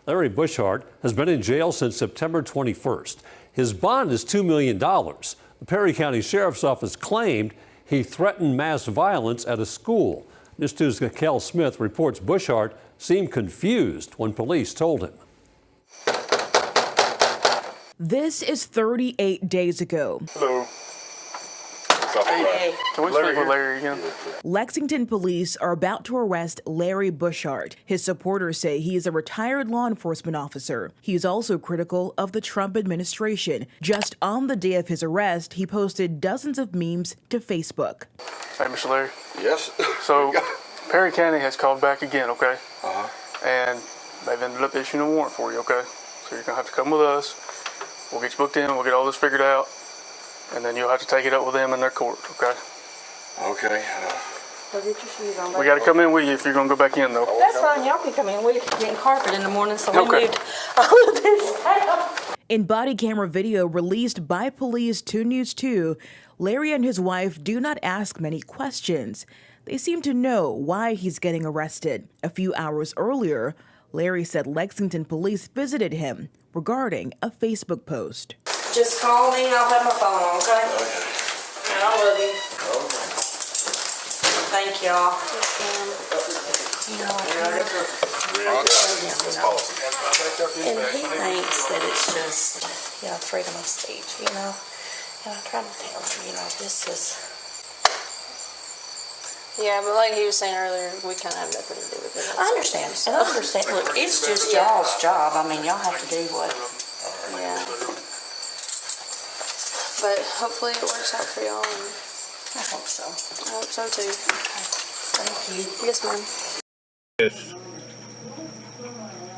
Larry Bushart has been in jail since September 21st. His bond is $2 million. The Perry County Sheriff's Office claimed he threatened mass violence at a school. News 2's Kel Smith reports Bushart seemed confused when police told him. This is 38 days ago. Hello. Hey. Can we speak with Larry again? Lexington police are about to arrest Larry Bushart. His supporters say he is a retired law enforcement officer. He is also critical of the Trump administration. Just on the day of his arrest, he posted dozens of memes to Facebook. Hey, Mr. Larry. Yes. So, Perry County has called back again, okay? Uh-huh. And they've ended up issuing a warrant for you, okay? So you're going to have to come with us. We'll get you booked in. We'll get all this figured out. And then you'll have to take it up with them in their court, okay? Okay. Go get your shoes on. We got to come in with you if you're going to go back in, though. That's fine. Y'all can come in. We're getting carpet in the morning, so we Okay. moved all of this out. In body camera video released by police to News 2, Larry and his wife do not ask many questions. They seem to know why he's getting arrested. A few hours earlier, Larry said Lexington police visited him regarding a Facebook post. Just call me. I'll have my phone on, okay? And I love you. Thank y'all. And he thinks that it's just, freedom of speech, And I try to tell him, this is... Yeah, but like he was saying earlier, we kind of have nothing to do with it. I understand. And I understand. Look, it's just y'all's job. I mean, y'all have to do what... Yeah. But hopefully it works out for y'all. And I hope so. I hope so too. Thank you. Yes, ma'am. Yes.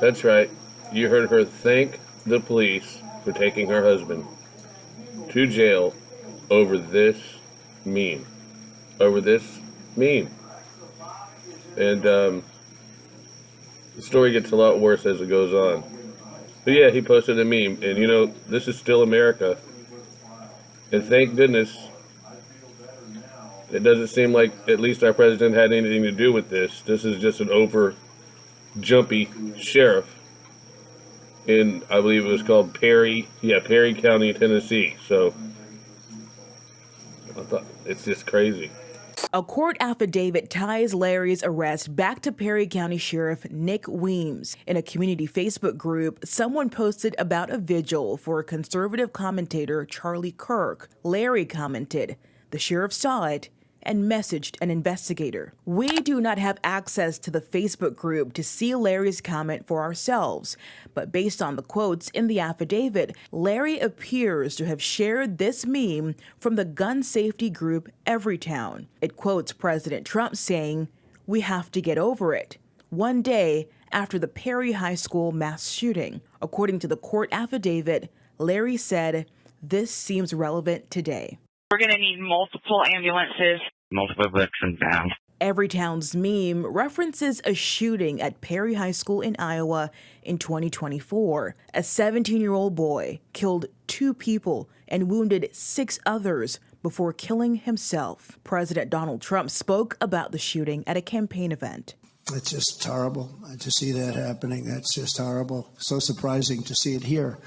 That's right. You heard her thank the police for taking her husband to jail over this meme. Over this meme. And the story gets a lot worse as it goes on. But yeah, he posted a meme. And this is still America. And thank goodness it doesn't seem like at least our president had anything to do with this. This is just an over jumpy sheriff in, I believe it was called Perry County, Tennessee. So I thought it's just crazy. A court affidavit ties Larry's arrest back to Perry County Sheriff Nick Weems. In a community Facebook group, someone posted about a vigil for conservative commentator Charlie Kirk. Larry commented, "The sheriff saw it and messaged an investigator." We do not have access to the Facebook group to see Larry's comment for ourselves, but based on the quotes in the affidavit, Larry appears to have shared this meme from the gun safety group Everytown. It quotes President Trump saying, "We have to get over it," one day after the Perry High School mass shooting. According to the court affidavit, Larry said, "This seems relevant today." We're going to need multiple ambulances. Multiple veterans down. Everytown's meme references a shooting at Perry High School in Iowa in 2024. A 17-year-old boy killed 2 people and wounded 6 others before killing himself. President Donald Trump spoke about the shooting at a campaign event. It's just horrible to see that happening. That's just horrible. So surprising to see it here.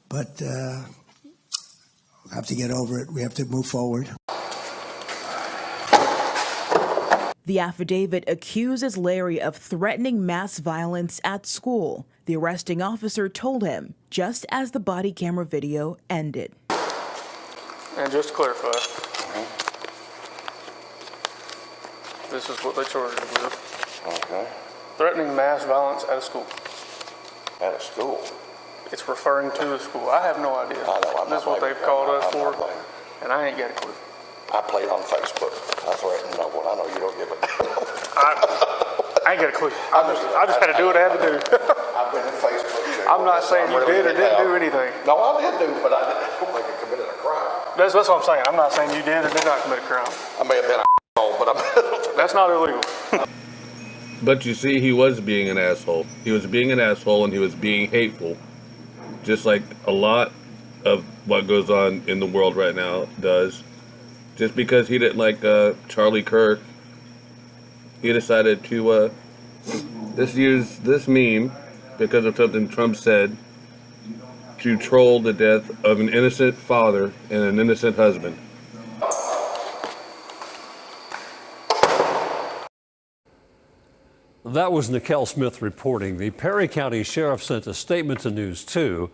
But we have to get over it. We have to move forward. The affidavit accuses Larry of threatening mass violence at school. The arresting officer told him, just as the body camera video ended. And just to clarify, this is what they charged you with. Okay. Threatening mass violence at a school. At a school? It's referring to a school. I have no idea. I know. That's what they've called us for, and I ain't got a clue. I played on Facebook. I threatened no one. I know you don't give it. I ain't got a clue. I just had to do what I had to do. I've been in Facebook too. I'm not saying you did or didn't do anything. No, I did do, but I don't think I committed a crime. That's what I'm saying. I'm not saying you did or did not commit a crime. I may have been an asshole, but I'm... That's not illegal. But you see, he was being an asshole. He was being an asshole and he was being hateful. Just like a lot of what goes on in the world right now does. Just because he didn't like Charlie Kirk, he decided to just use this meme because of something Trump said to troll the death of an innocent father and an innocent husband. That was Nicole Smith reporting. The Perry County Sheriff sent a statement to News 2.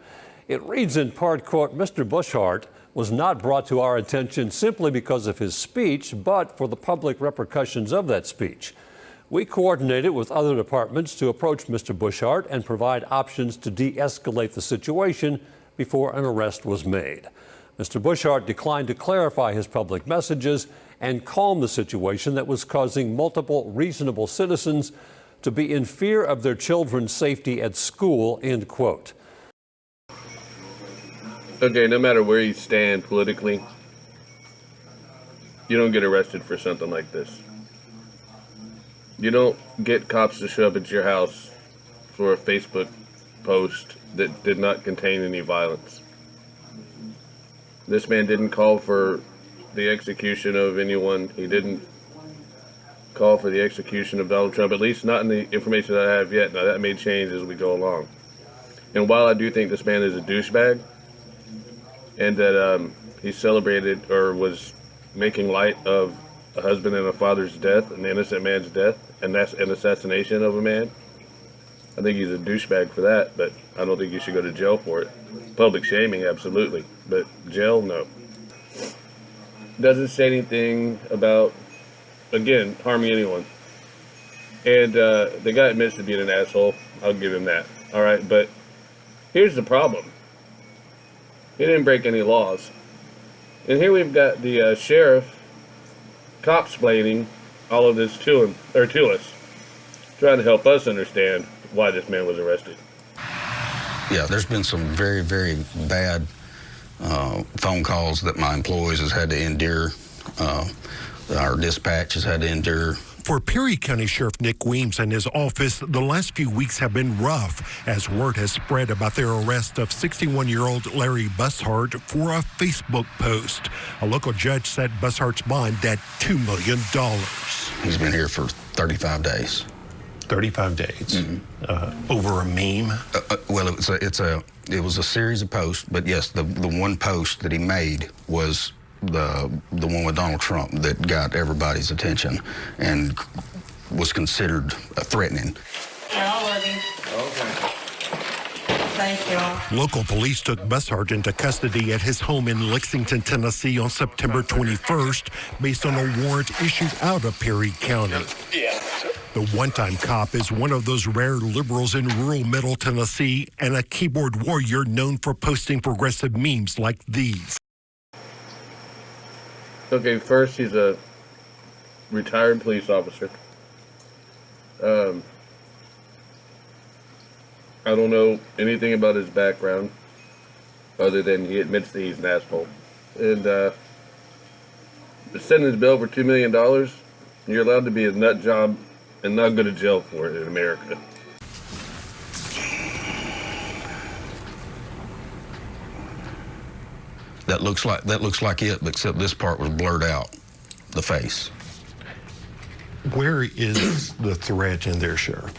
It reads in part, quote, Mr. Bushart was not brought to our attention simply because of his speech, but for the public repercussions of that speech. We coordinated with other departments to approach Mr. Bushart and provide options to de-escalate the situation before an arrest was made. Mr. Bushart declined to clarify his public messages and calm the situation that was causing multiple reasonable citizens to be in fear of their children's safety at school, end quote. Okay, no matter where you stand politically, you don't get arrested for something like this. You don't get cops to show up at your house for a Facebook post that did not contain any violence. This man didn't call for the execution of anyone. He didn't call for the execution of Donald Trump, at least not in the information that I have yet. Now, that may change as we go along. And while I do think this man is a douchebag, and that he celebrated or was making light of a husband and a father's death, an innocent man's death, and that's an assassination of a man, I think he's a douchebag for that, but I don't think he should go to jail for it. Public shaming, absolutely, but jail, no. Doesn't say anything about, again, harming anyone. And the guy admits to being an asshole. I'll give him that. All right, but here's the problem. He didn't break any laws. And here we've got the sheriff cop-splaining all of this to him, or to us, trying to help us understand why this man was arrested. Yeah, there's been some very, very bad phone calls that my employees has had to endure. Our dispatch has had to endure. For Perry County Sheriff Nick Weems and his office, the last few weeks have been rough as word has spread about their arrest of 61-year-old Larry Bushart for a Facebook post. A local judge set Bushart's bond at $2 million. He's been here for 35 days. 35 days? Mm-hmm. Over a meme? Well, it was a series of posts, but yes, the one post that he made was the one with Donald Trump that got everybody's attention and was considered threatening. Yeah, I love you. Okay. Thank you. Local police took Bushart into custody at his home in Lexington, Tennessee on September 21st based on a warrant issued out of Perry County. Yeah. The one-time cop is one of those rare liberals in rural Middle Tennessee and a keyboard warrior known for posting progressive memes like these. Okay, first, he's a retired police officer. I don't know anything about his background other than he admits that he's an asshole. And sending his bill for $2 million, you're allowed to be a nut job and not go to jail for it in America. That looks like it, except this part was blurred out, the face. Where is the threat in there, Sheriff?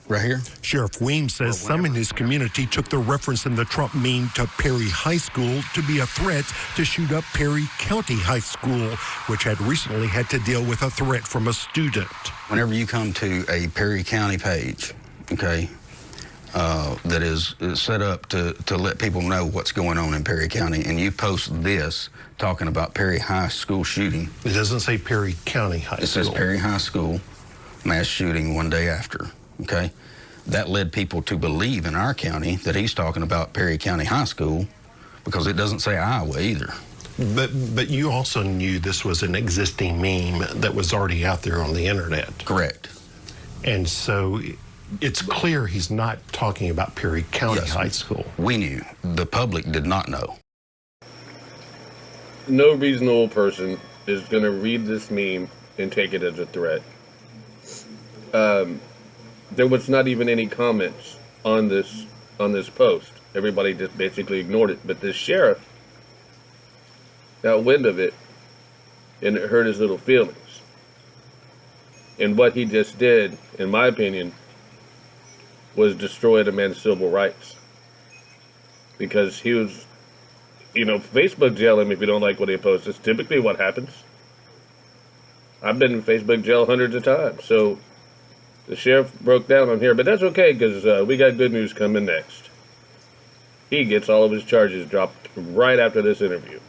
Right here? Sheriff Weems says some in his community took the reference in the Trump meme to Perry High School to be a threat to shoot up Perry County High School, which had recently had to deal with a threat from a student. Whenever you come to a Perry County page, okay, that is set up to let people know what's going on in Perry County, and you post this talking about Perry High School shooting. It doesn't say Perry County High School. It says Perry High School mass shooting one day after, okay? That led people to believe in our county that he's talking about Perry County High School because it doesn't say Iowa either. But you also knew this was an existing meme that was already out there on the internet. Correct. And so it's clear he's not talking about Perry County High School. We knew. The public did not know. No reasonable person is going to read this meme and take it as a threat. There was not even any comments on this post. Everybody just basically ignored it. But this sheriff got wind of it, and it hurt his little feelings. And what he just did, in my opinion, was destroyed a man's civil rights. Because he was, Facebook jail him if you don't like what he posts. It's typically what happens. I've been in Facebook jail hundreds of times. So the sheriff broke down on here, but that's okay because we got good news coming next. He gets all of his charges dropped right after this interview.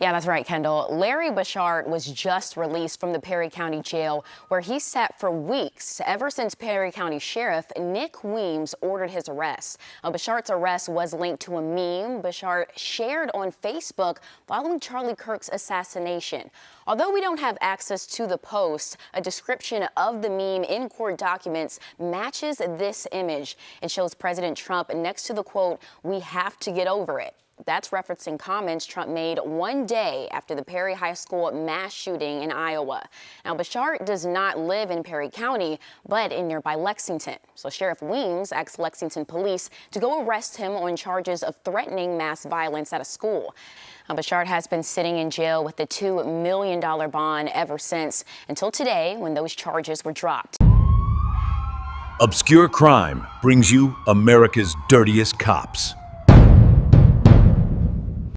Yeah, that's right, Kendall. Larry Bouchard was just released from the Perry County Jail, where he sat for weeks, ever since Perry County Sheriff Nick Weems ordered his arrest. Bouchard's arrest was linked to a meme Bouchard shared on Facebook following Charlie Kirk's assassination. Although we don't have access to the post, a description of the meme in court documents matches this image. It shows President Trump next to the quote, "We have to get over it." That's referencing comments Trump made one day after the Perry High School mass shooting in Iowa. Now, Bouchard does not live in Perry County, but in nearby Lexington. So Sheriff Weems asked Lexington police to go arrest him on charges of threatening mass violence at a school. Now, Bouchard has been sitting in jail with a $2 million bond ever since, until today when those charges were dropped. Obscure Crime brings you America's Dirtiest Cops.